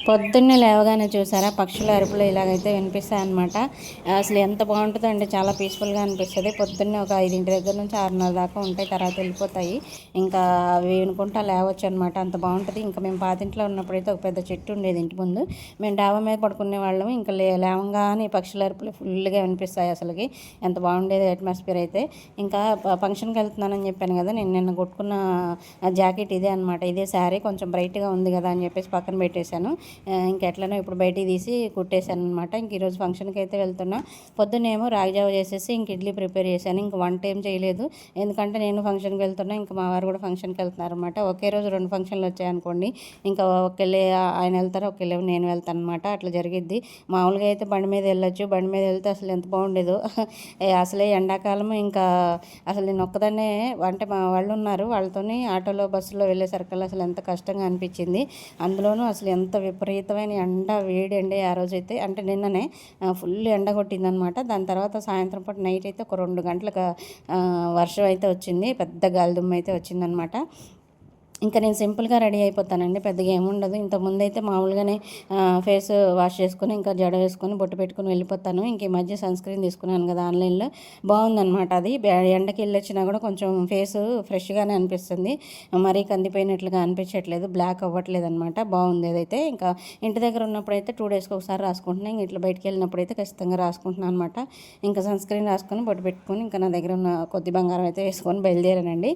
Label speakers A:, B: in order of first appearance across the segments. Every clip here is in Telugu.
A: పొద్దున్నే లేవగానే చూసారా పక్షుల అరుపులు ఇలాగైతే వినిపిస్తాయన్నమాట. అసలు ఎంత బాగుంటుందంటే చాలా పీస్ఫుల్గా అనిపిస్తుంది. పొద్దున్నే ఒక 5 దగ్గర నుంచి 6:30 దాకా ఉంటాయి, తర్వాత వెళ్ళిపోతాయి. ఇంకా అవి వినుకుంటా లేవచ్చు అనమాట, అంత బాగుంటుంది. ఇంకా మేము పాతింట్లో ఉన్నప్పుడైతే ఒక పెద్ద చెట్టు ఉండేది ఇంటి ముందు, మేము డాబా మీద పడుకునే వాళ్ళము. ఇంకా లేవంగానే పక్షుల అరుపులు ఫుల్గా వినిపిస్తాయి. అసలుకి ఎంత బాగుండేది అట్మాస్ఫియర్ అయితే. ఇంకా ఫంక్షన్కి వెళ్తున్నానని చెప్పాను కదా, నేను నిన్న కొట్టుకున్న జాకెట్ ఇదే అనమాట. ఇదే శారీ కొంచెం బ్రైట్గా ఉంది కదా అని చెప్పేసి పక్కన పెట్టేశాను. ఇంకెట్లనో ఇప్పుడు బయటికి తీసి కుట్టేశాను అనమాట. ఇంక ఈరోజు ఫంక్షన్కి అయితే వెళ్తున్నా. పొద్దున్నేమో రాగిజావ చేసేసి ఇంక ఇడ్లీ ప్రిపేర్ చేశాను. ఇంక వంట ఏం చేయలేదు, ఎందుకంటే నేను ఫంక్షన్కి వెళ్తున్నా, ఇంకా మా వారు కూడా ఫంక్షన్కి వెళ్తున్నారు అనమాట. ఒకే రోజు 2 ఫంక్షన్లు వచ్చాయనుకోండి, ఇంకా ఒకెళ్ళి ఆయన వెళ్తారు, ఒకెళ్ళి నేను వెళ్తాను అనమాట. అట్లా జరిగిద్ది. మామూలుగా అయితే బండి మీద వెళ్ళొచ్చు, బండి మీద వెళ్తే అసలు ఎంత బాగుండేదో. అసలే ఎండాకాలం, ఇంకా అసలు నేను ఒక్కదాన్నే, అంటే మా వాళ్ళు ఉన్నారు, వాళ్ళతోని ఆటోలో బస్సులో వెళ్ళేసరికల్లా అసలు ఎంత కష్టంగా అనిపించింది. అందులోనూ అసలు ఎంత విపరీతమైన ఎండ, వేడి అండి ఆ రోజైతే. అంటే నిన్ననే ఫుల్ ఎండ కొట్టిందనమాట. దాని తర్వాత సాయంత్రం పూట నైట్ అయితే ఒక 2 గంటలకు వర్షం అయితే వచ్చింది, పెద్ద గాలిదుమ్మ అయితే వచ్చిందనమాట. ఇంకా నేను సింపుల్గా రెడీ అయిపోతానండి, పెద్దగా ఏముండదు. ఇంతకుముందు అయితే మామూలుగానే ఫేస్ వాష్ చేసుకొని ఇంకా జడ వేసుకొని బొట్టు పెట్టుకొని వెళ్ళిపోతాను. ఇంక ఈ మధ్య సన్ స్క్రీన్ తీసుకున్నాను కదా ఆన్లైన్లో, బాగుందనమాట అది. ఎండకి వెళ్ళొచ్చినా కూడా కొంచెం ఫేస్ ఫ్రెష్గానే అనిపిస్తుంది, మరీ కందిపోయినట్లుగా అనిపించట్లేదు, బ్లాక్ అవ్వట్లేదు అనమాట. బాగుంది అదైతే. ఇంకా ఇంటి దగ్గర ఉన్నప్పుడైతే 2 డేస్కి ఒకసారి రాసుకుంటున్నాను, ఇంక ఇట్లా బయటికి వెళ్ళినప్పుడు అయితే ఖచ్చితంగా రాసుకుంటున్నాను అనమాట. ఇంకా సన్ స్క్రీన్ రాసుకొని బొట్టు పెట్టుకొని ఇంకా నా దగ్గర ఉన్న కొద్ది బంగారం అయితే వేసుకొని బయలుదేరానండి.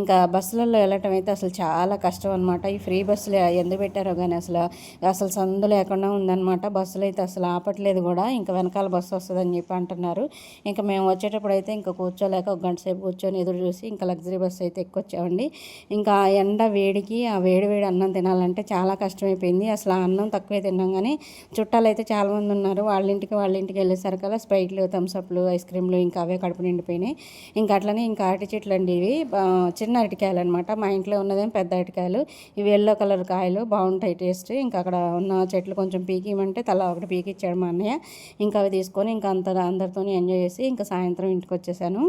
A: ఇంకా బస్సులలో వెళ్ళటం అయితే అసలు చాలా కష్టం అనమాట. ఈ ఫ్రీ బస్సులు ఎందుకు పెట్టారో కానీ అసలు అసలు సందు లేకుండా ఉందన్నమాట. బస్సులు అయితే అసలు ఆపట్లేదు కూడా, ఇంకా వెనకాల బస్సు వస్తుందని చెప్పి అంటున్నారు. ఇంకా మేము వచ్చేటప్పుడు అయితే ఇంకా కూర్చోలేక ఒక గంట సేపు కూర్చొని ఎదురు చూసి ఇంకా లగ్జరీ బస్సు అయితే ఎక్కొచ్చామండి. ఇంకా ఆ ఎండ వేడికి ఆ వేడి వేడి అన్నం తినాలంటే చాలా కష్టమైపోయింది. అసలు ఆ అన్నం తక్కువే తిన్నాం, కానీ చుట్టాలు అయితే చాలామంది ఉన్నారు. వాళ్ళ ఇంటికి వెళ్ళేసరికల్లా స్ప్రైట్లు, థమ్స్అప్లు, ఐస్ క్రీమ్లు ఇంకా అవే కడుపు నిండిపోయినాయి. ఇంకా అట్లనే ఇంకా అరటి చెట్లు అండి ఇవి, చిన్న అరటికాయలు అనమాట. మా ఇంట్లో ఉన్నదేం పెద్ద అరటికాయలు, ఇవి ఎల్లో కలర్ కాయలు, బాగుంటాయి టేస్ట్. ఇంకా అక్కడ ఉన్న చెట్లు కొంచెం పీకిమంటే తలా ఒకటి పీకిచ్చాడు మా అన్నయ్య. ఇంకా అవి తీసుకొని ఇంకా అందరితో ఎంజాయ్ చేసి ఇంకా సాయంత్రం ఇంటికి వచ్చేసాను.